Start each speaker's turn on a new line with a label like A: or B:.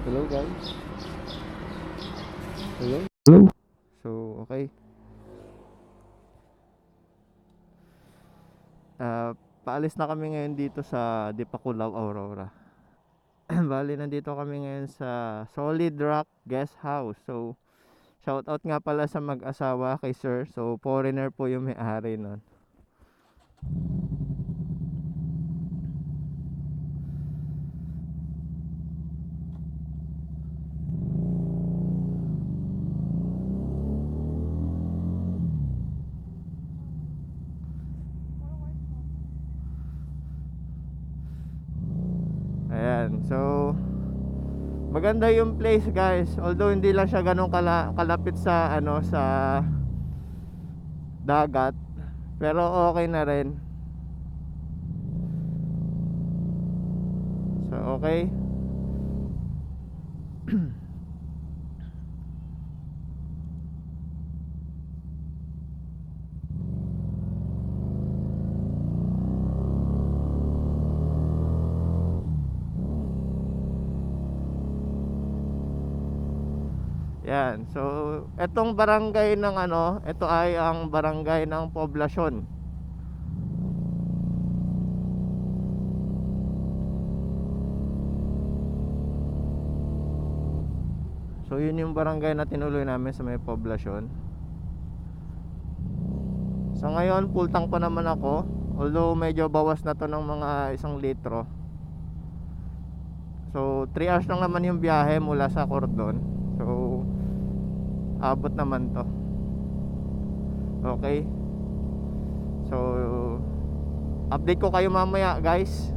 A: Hello guys. Hello. Hello. So, okay. Paalis na kami ngayon dito sa Dipakulaw, Aurora. Bali, nandito kami ngayon sa Solid Rock Guest House. So, shout out nga pala sa mag-asawa kay Sir. So, foreigner po yung may-ari nun. Ayan. So, maganda yung place guys. Although hindi lang siya ganun kalapit sa sa dagat. Pero okay na rin. So, okay. Yan. So, etong barangay ng ito ay ang barangay ng Poblasyon. So, yun yung barangay na tinuloy namin sa may Poblasyon. Sa ngayon, full tank pa naman ako. Although medyo bawas na to ng mga 1 litro. So, 3 hours lang naman yung biyahe mula sa Cordon. So, abot naman to. Okay. So, update ko kayo mamaya guys.